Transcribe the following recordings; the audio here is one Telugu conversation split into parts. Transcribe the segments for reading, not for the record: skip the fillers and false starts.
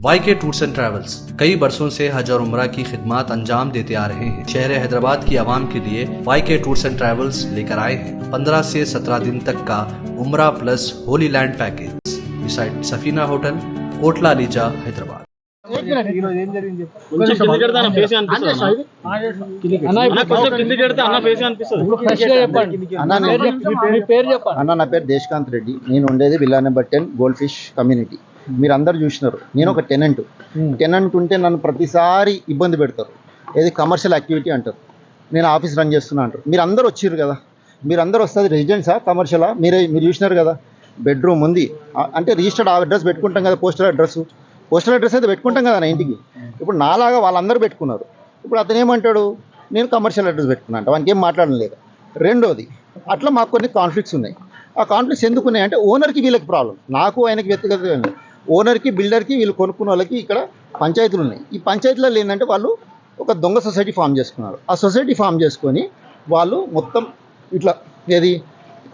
YK टूर्स एंड ट्रैवल्स कई बरसों से हज और उम्रा की खिदमत अंजाम देते आ रहे हैं। शहर हैदराबाद की आवाम के लिए YK टूर्स एंड ट्रैवल्स लेकर आए हैं 15 से 17 दिन तक का उम्रा plus Holi land package beside Safina hotel, Kotla ELISA, Hyderabad. కొంచెం కింద కడితే అన్న ఫేస్ అనిపిస్తుంది అన్న నా పేరు దేశకాంత్ రెడ్డి. నేను ఉండేది villa number 10 gold fish community. మీరు అందరు చూసినారు. నేను ఒక టెనెంట్ ఉంటే నన్ను ప్రతిసారి ఇబ్బంది పెడతారు. ఏది కమర్షియల్ యాక్టివిటీ అంటారు, నేను ఆఫీస్ రన్ చేస్తున్నా అంటారు. మీరు అందరు వచ్చిర్రు కదా, మీరు అందరు వస్తుంది రెసిడెన్సా కమర్షియలా? మీరు చూసినారు కదా, బెడ్రూమ్ ఉంది అంటే రిజిస్టర్డ్ అడ్రస్ పెట్టుకుంటాం కదా, పోస్టల్ అడ్రస్ అయితే పెట్టుకుంటాం కదా నా ఇంటికి. ఇప్పుడు నాలాగా వాళ్ళందరూ పెట్టుకున్నారు. ఇప్పుడు అతను ఏమంటాడు, నేను కమర్షియల్ అడ్రస్ పెట్టుకున్నా అంట, వానికి ఏం మాట్లాడడం లేదు. రెండోది, అట్లా మాకు కొన్ని కాన్ఫ్లిక్ట్స్ ఉన్నాయి. ఆ కాన్ఫ్లిక్ట్స్ ఎందుకు ఉన్నాయంటే ఓనర్కి వీళ్ళకి ప్రాబ్లం, నాకు ఆయనకి వ్యక్తిగతంగా. ఓనర్కి బిల్డర్కి వీళ్ళు కొనుక్కున్న వాళ్ళకి ఇక్కడ పంచాయతీలు ఉన్నాయి. ఈ పంచాయతీలలో ఏంటంటే వాళ్ళు ఒక దొంగ సొసైటీ ఫామ్ చేసుకున్నారు. ఆ సొసైటీ ఫామ్ చేసుకొని వాళ్ళు మొత్తం ఇట్లా ఏది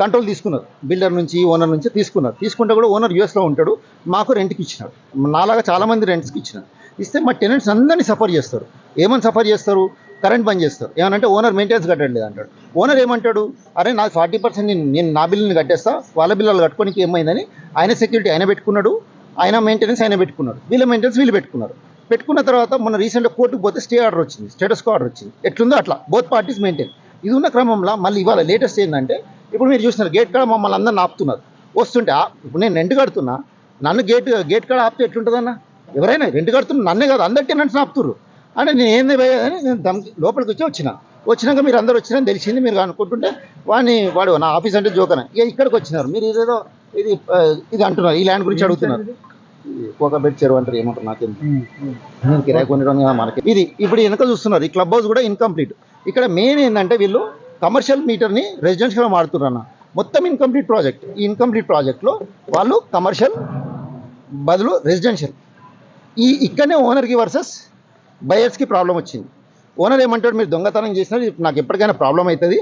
కంట్రోల్ తీసుకున్నారు. బిల్డర్ నుంచి ఓనర్ నుంచి తీసుకుంటే కూడా ఓనర్ యూఎస్లో ఉంటాడు. మాకు రెంట్కి ఇచ్చినాడు. నాలాగా చాలామంది రెంట్స్కి ఇచ్చినారు. ఇస్తే మా టెనెంట్స్ అందరినీ సఫర్ చేస్తారు. ఏమని సఫర్ చేస్తారు? కరెంట్ బంద్ చేస్తారు. ఏమనంటే ఓనర్ మెయింటెనెన్స్ కట్టలేదు అంటాడు. ఓనర్ ఏమంటాడు, అరే నాకు 40% నేను నా బిల్లుని కట్టేస్తా, వాళ్ళ బిల్లులు కట్టుకోనికి ఏమైందని ఆయన సెక్యూరిటీ ఆయన పెట్టుకున్నాడు, ఆయన మెయింటెనెన్స్ ఆయన పెట్టుకున్నాడు, వీళ్ళ మెయింటెనెన్స్ వీళ్ళు పెట్టుకున్న తర్వాత మొన్న రీసెంట్గా కోర్టుకు పోతే స్టేటస్ కో ఆర్డర్ వచ్చింది. ఎట్లుందో అట్లా బోత్ పార్టీస్ మెయింటైన్. ఇది ఉన్న క్రమంలో మళ్ళీ ఇవాళ లేటెస్ట్ ఏంటంటే, ఇప్పుడు మీరు చూస్తున్నారు గేట్ కాడ మమ్మల్ని అందరిని ఆపుతున్నారు. వస్తుంటే ఇప్పుడు నేను రెంట్ కడుతున్నా, నన్ను గేట్ కాడ ఆపితే ఎట్లుంటుందన్న? ఎవరైనా రెంట్ కడుతున్నా నన్నే కాదు అందరి టెనెంట్స్ని ఆపుతున్నారు. అంటే నేను ఏంది పోయేదని నేను లోపలికి వచ్చినాక మీరు అందరు వచ్చినా తెలిసింది. మీరు అనుకుంటుంటే వాడు నా ఆఫీస్ అంటే జోకన ఇక్కడికి వచ్చినారు. మీరు ఇదేదో ఇది అంటున్నారు, ఈ ల్యాండ్ గురించి అడుగుతున్నారు. ఒక బెడ్ చెరువు అంటారు, ఏమంటారు నాకేం కిరాయి కొనడం మనకి. ఇది ఇప్పుడు వెనక చూస్తున్నారు, ఈ క్లబ్ హౌస్ కూడా ఇన్కంప్లీట్. ఇక్కడ మెయిన్ ఏంటంటే వీళ్ళు కమర్షియల్ మీటర్ని రెసిడెన్షియల్గా మారుతున్నారు. మొత్తం ఇన్కంప్లీట్ ప్రాజెక్ట్. ఈ ఇన్కంప్లీట్ ప్రాజెక్ట్లో వాళ్ళు కమర్షియల్ బదులు రెసిడెన్షియల్. ఇక్కడనే ఓనర్కి వర్సెస్ బయర్స్కి ప్రాబ్లం వచ్చింది. ఓనర్ ఏమంటాడు, మీరు దొంగతనం చేసినా నాకు ఎప్పటికైనా ప్రాబ్లం అవుతుంది,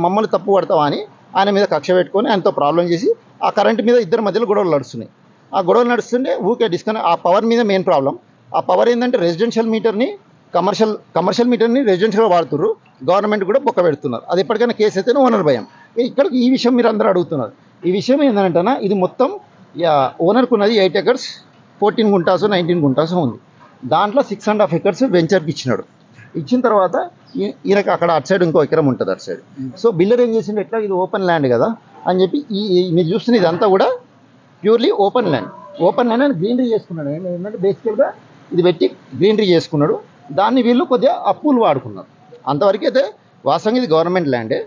మమ్మల్ని తప్పు పడతావా అని ఆయన మీద కక్ష పెట్టుకొని ఆయనతో ప్రాబ్లం చేసి ఆ కరెంట్ మీద ఇద్దరి మధ్యలో గొడవలు నడుస్తున్నాయి. ఆ గొడవలు నడుస్తుంటే ఊకే ఆ పవర్ మీద మెయిన్ ప్రాబ్లం. ఆ పవర్ ఏంటంటే రెసిడెన్షియల్ మీటర్ని కమర్షియల్ మీటర్ని రెసిడెన్షియల్గా వాడుతున్నారు. గవర్నమెంట్ కూడా బొక్క పెడుతున్నారు. అది ఎప్పటికైనా కేసు అయితే ఓనర్ భయం. ఇక్కడ ఈ విషయం మీరు అందరూ అడుగుతున్నారు. ఈ విషయం ఏంటంటే ఇది మొత్తం ఓనర్కు ఉన్నది 8 acres 14 గుంటాసు 19 గుంటాసు ఉంది. దాంట్లో 6.5 acres వెంచర్కి ఇచ్చినాడు. ఇచ్చిన తర్వాత ఈయనకి అక్కడ అటు సైడ్ ఇంకో ఎకరం ఉంటుంది అటు సైడ్. సో బిల్డర్ ఏం చేసిండు, ఎట్లా ఇది ఓపెన్ ల్యాండ్ కదా అని చెప్పి మీరు చూస్తున్న ఇదంతా కూడా ప్యూర్లీ ఓపెన్ ల్యాండ్ అని గ్రీనరీ చేసుకున్నాడు. ఏంటంటే బేసికల్గా ఇది పెట్టి గ్రీనరీ చేసుకున్నాడు. దాన్ని వీళ్ళు కొద్దిగా అప్పులు వాడుకున్నారు. అంతవరకు అయితే వాస్తవంగా ఇది గవర్నమెంట్ ల్యాండే.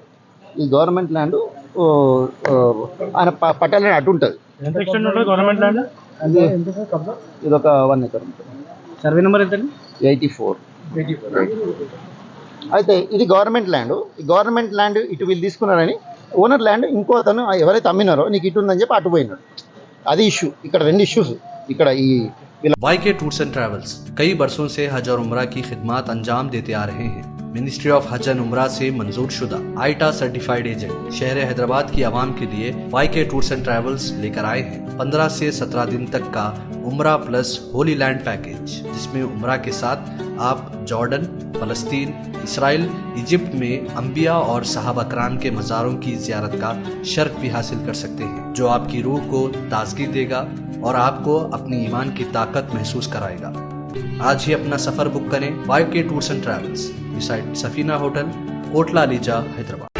ఈ గవర్నమెంట్ ల్యాండ్ ఆయన పట్టాల అటు ఉంటుంది. ఇది ఒక 1 acre ఉంటుంది. సర్వే నెంబర్ ఎంత? 84. అయితే ఇది గవర్నమెంట్ ల్యాండ్. ఈ గవర్నమెంట్ ల్యాండ్ ఇటు వీళ్ళు తీసుకున్నారని ఓనర్ ల్యాండ్ ఇంకో అతను ఎవరైతే అమ్మినారో నీకు ఇటు ఉందని చెప్పి అటు పోయినాడు. అది ఇష్యూ. ఇక్కడ 2 issues ఇక్కడ ఈ YK टूर्स एंड ट्रैवल्स कई बरसों से हज और उम्रा की खिदमत अंजाम देते आ रहे हैं। मिनिस्ट्री ऑफ हज एंड उम्रा से मंजूर शुदा आईटा सर्टिफाइड एजेंट शहर हैदराबाद की आवाम के लिए YK टूर्स एंड ट्रैवल्स लेकर आए हैं 15 से 17 दिन तक का उम्रा प्लस होली लैंड पैकेज, जिसमें उम्रा के साथ आप जॉर्डन, फलस्तीन, इसराइल, इजिप्ट में अंबिया और सहाबा कराम के मज़ारों की ज़ियारत का शर्फ भी हासिल कर सकते हैं, जो आपकी रूह को ताजगी देगा और आपको अपनी ईमान की ताकत महसूस कराएगा। आज ही अपना सफ़र बुक करें YK tours and travels beside Safina hotel, Kotla ELISA, Hyderabad.